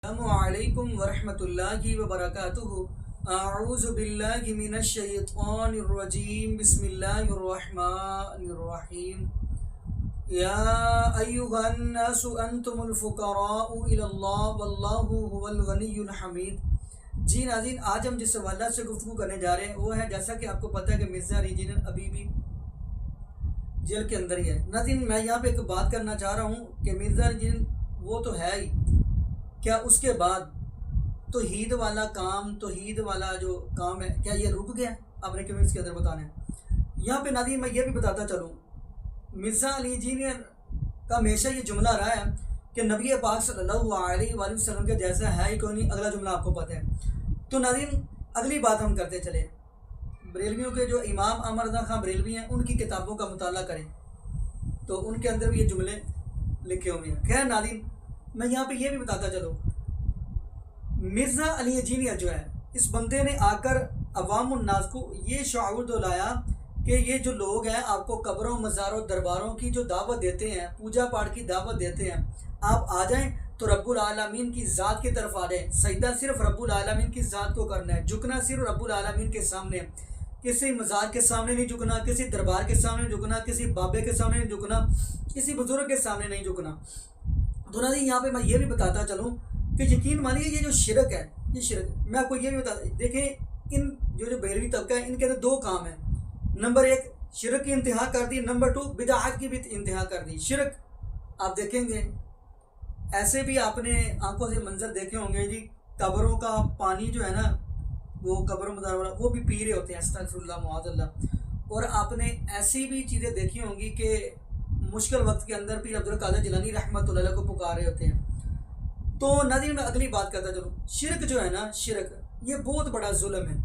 السلام علیکم ورحمۃ اللہ وبرکاتہ۔ اعوذ باللہ من الشیطان الرجیم، بسم اللہ الرحمن الرحیم۔ یا ایھا الناس انتم الفقراء الی اللہ واللہ هو الغنی الحمید۔ جی ناظرین، آج ہم جس حوالہ سے گفتگو کرنے جا رہے ہیں وہ ہے، جیسا کہ آپ کو پتہ ہے کہ مرزا علی جنید ابھی بھی جیل کے اندر ہی ہے۔ ناظرین، میں یہاں پہ ایک بات کرنا چاہ رہا ہوں کہ مرزا علی جنید وہ تو ہے ہی، کیا اس کے بعد توحید والا جو کام ہے کیا یہ رک گیا؟ اپنے کمنٹس کے اندر بتانا ہے۔ یہاں پہ ناظرین میں یہ بھی بتاتا چلوں، مرزا علی جنید کا ہمیشہ یہ جملہ رہا ہے کہ نبی پاک صلی اللہ علیہ وآلہ وسلم کے جیسا ہے ہی کوئی نہیں۔ اگلا جملہ آپ کو پتہ ہے۔ تو ناظرین اگلی بات ہم کرتے چلے، بریلویوں کے جو امام احمد رضا خان بریلوی ہیں ان کی کتابوں کا مطالعہ کریں تو ان کے اندر بھی یہ جملے لکھے ہوئے ہیں۔ خیر ناظرین، میں یہاں پہ یہ بھی بتاتا چلوں، مرزا علی جنید جو ہے اس بندے نے آ کر عوام الناس کو یہ شعور دلایا کہ یہ جو لوگ ہیں آپ کو قبروں مزاروں درباروں کی جو دعوت دیتے ہیں، پوجا پاٹ کی دعوت دیتے ہیں، آپ آ جائیں تو رب العالمین کی ذات کی طرف آ جائیں۔ سجدہ صرف رب العالمین کی ذات کو کرنا ہے، جھکنا صرف رب العالمین کے سامنے، کسی مزار کے سامنے نہیں جھکنا، کسی دربار کے سامنے نہیں جھکنا، کسی بابے کے سامنے نہیں جھکنا، کسی بزرگ کے سامنے نہیں جھکنا۔ تو ناظرین یہاں پہ میں یہ بھی بتاتا چلوں کہ یقین مانیے یہ جو شرک ہے، یہ شرک ہے۔ میں آپ کو یہ بھی بتا دیکھیں، ان جو بریلوی طبقہ ہے ان کے اندر دو کام ہیں۔ نمبر ایک، شرک کی انتہا کر دی، نمبر دو بدعات کی بھی انتہا کر دی۔ شرک آپ دیکھیں گے، ایسے بھی آپ نے آنکھوں سے منظر دیکھے ہوں گے جی، قبروں کا پانی جو ہے نا وہ قبر مزار والا وہ بھی پی رہے ہوتے ہیں، استغفر اللہ معاذ اللہ۔ اور آپ نے ایسی بھی چیزیں دیکھی ہوں گی کہ مشکل وقت کے اندر پیر عبدالقادر جیلانی رحمۃ اللہ علیہ کو پکار رہے ہوتے ہیں۔ تو ناظرین میں اگلی بات کرتا چلوں، شرک جو ہے نا، شرک یہ بہت بڑا ظلم ہے،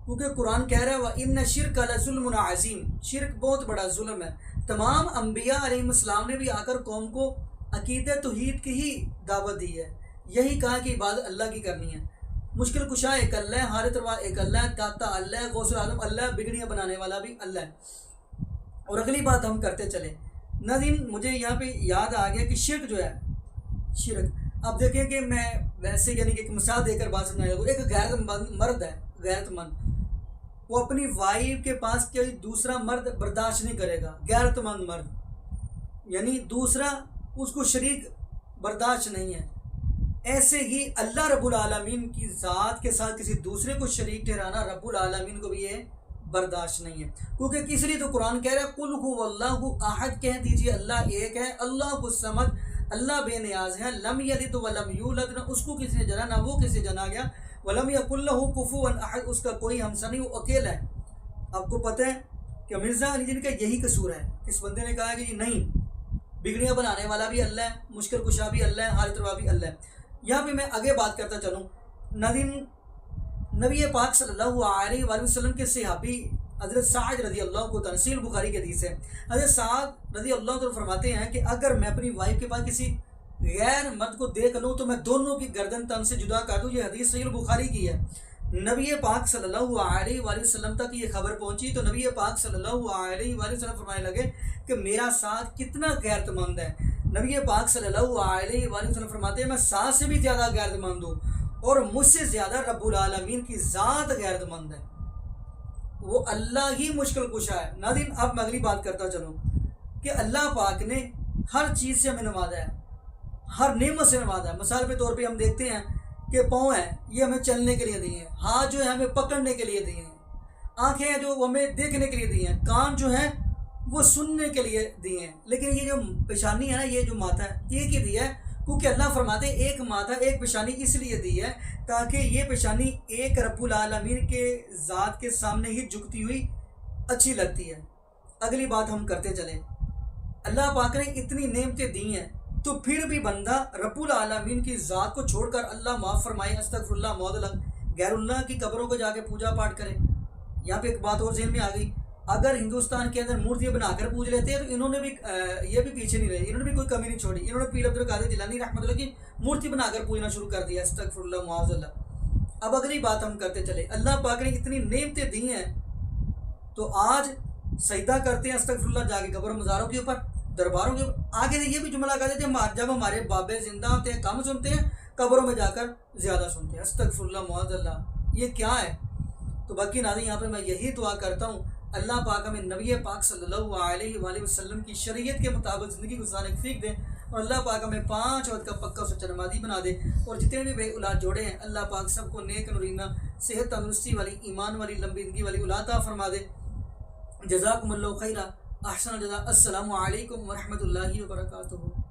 کیونکہ قرآن کہہ رہا ہے وَإِنَّ الشِّرْكَ لَظُلْمٌ عَظِيمٌ، شرک بہت بڑا ظلم ہے۔ تمام انبیاء علیہ السلام نے بھی آ کر قوم کو عقیدہ توحید کی ہی دعوت دی ہے، یہی کہا کہ عبادت اللہ کی کرنی ہے۔ مشکل کشا ایک اللہ ہے، حالت روا ایک اللہ ہے، داتا اللہ ہے، غوث العالم اللہ ہے، بگڑیاں بنانے والا بھی اللہ ہے۔ اور اگلی بات ہم کرتے چلیں ناظرین، مجھے یہاں پہ یاد آ گیا کہ شرک جو ہے، شرک اب دیکھیں کہ میں ویسے یعنی کہ ایک مثال دے کر بات سمجھانے لگوں۔ ایک غیرت مند مرد ہے، غیرت مند، وہ اپنی وائف کے پاس کوئی دوسرا مرد برداشت نہیں کرے گا۔ غیرت مند مرد یعنی دوسرا اس کو شریک برداشت نہیں ہے۔ ایسے ہی اللہ رب العالمین کی ذات کے ساتھ کسی دوسرے کو شریک ٹھہرانا رب العالمین کو بھی یہ برداشت نہیں ہے، کیونکہ کس لیے تو قرآن کہہ رہا ہے قُلْ هُوَ اللَّهُ احد، کہہ دیجیے اللہ ایک ہے، اللہ الصمد، اللہ بے نیاز ہے، لم یلد ولم یولد، نہ اس کو کسی نے جنا نہ وہ کسی جنا گیا، ولم یکن لہ کفوا احد، اس کا کوئی ہمسا نہیں، وہ اکیلا ہے۔ آپ کو پتہ ہے کہ مرزا علی جنید کا یہی قصور ہے، اس بندے نے کہا کہ نہیں، بگڑیاں بنانے والا بھی اللہ ہے، مشکل کشا بھی اللہ ہے، حالت روا بھی اللہ ہے۔ یہاں پہ میں آگے بات کرتا چلوں، ناظرین نبی پاک صلی اللہ علیہ وآلہ وسلم کے صحابی حضرت سعد رضی اللہ کو تنصیل بخاری کے حدیث ہے، حضرت سعد رضی اللہ عنہ فرماتے ہیں کہ اگر میں اپنی وائف کے پاس کسی غیر مرد کو دیکھ لوں تو میں دونوں کی گردن تن سے جدا کر دوں۔ یہ حدیث صحیح بخاری کی ہے۔ نبی پاک صلی اللہ علیہ وآلہ وسلم تک یہ خبر پہنچی تو نبی پاک صلی اللہ علیہ وآلہ وسلم فرمانے لگے کہ میرا ساتھ کتنا غیرت مند ہے۔ نبی پاک صلی اللہ علیہ وآلہ وسلم فرماتے ہیں میں ساتھ سے بھی زیادہ غیرت مند ہوں، اور مجھ سے زیادہ رب العالمین کی ذات غیرت مند ہے، وہ اللہ ہی مشکل کشا ہے۔ ناظرین اب میں اگلی بات کرتا چلوں کہ اللہ پاک نے ہر چیز سے ہمیں نوازا ہے، ہر نعمت سے نوازا ہے۔ مثال کے طور پہ ہم دیکھتے ہیں کہ پاؤں ہیں یہ ہمیں چلنے کے لیے دیے ہیں، ہاتھ جو ہے ہمیں پکڑنے کے لیے دیے ہیں، آنکھیں ہیں جو ہمیں دیکھنے کے لیے دی ہیں، کان جو ہیں وہ سننے کے لیے دیے ہیں، لیکن یہ جو پیشانی ہے نا، یہ جو ماتھا ہے ایک ہی دیا ہے، کیونکہ اللہ فرماتے ہیں ایک ماتھا ایک پیشانی اس لیے دی ہے تاکہ یہ پیشانی ایک رب العالمین کے ذات کے سامنے ہی جھکتی ہوئی اچھی لگتی ہے۔ اگلی بات ہم کرتے چلیں، اللہ پاک نے اتنی نعمتیں دی ہیں تو پھر بھی بندہ رب العالمین کی ذات کو چھوڑ کر اللہ معاف فرمائے استغفر اللہ معاذ اللہ غیر اللہ کی قبروں کو جا کے پوجا پاٹ کرے۔ یہاں پہ ایک بات اور ذہن میں آ گئی، اگر ہندوستان کے اندر مورتیاں بنا کر پوج لیتے ہیں تو انہوں نے بھی یہ بھی پیچھے نہیں رہے، انہوں نے بھی کوئی کمی نہیں چھوڑی، انہوں نے پیر عبدالقادر جیلانی رحمۃ اللہ کی مورتی بنا کر پوجنا شروع کر دیا، استغفر اللہ معاذ اللہ۔ اب اگلی بات ہم کرتے چلے، اللہ پاک نے اتنی نعمتیں دی ہیں تو آج سجدہ کرتے ہیں استغفر اللہ جا کے قبر مزاروں کے اوپر، درباروں کے اوپر، آگے سے یہ بھی جملہ کہتے ہیں جب ہمارے بابے زندہ ہوتے ہیں کم سنتے ہیں قبروں میں جا کر زیادہ سنتے ہیں استغفر اللہ معاذ اللہ، یہ کیا ہے؟ تو باقی ناظرین یہاں پہ میں یہی دعا کرتا ہوں اللہ پاک ہمیں نبی پاک صلی اللہ علیہ وآلہ وسلم کی شریعت کے مطابق زندگی گزارنے کی توفیق دے، اور اللہ پاک ہمیں 5 وقت کا پکا سچا نمازی بنا دے، اور جتنے بھی بے اولاد جوڑے ہیں اللہ پاک سب کو نیک نورینہ صحت تندرستی والی ایمان والی لمبی زندگی والی اولاد عطا فرما دے۔ جزاکم اللہ خیرہ، احسن الجزاء، السلام علیکم ورحمۃ اللہ وبرکاتہ۔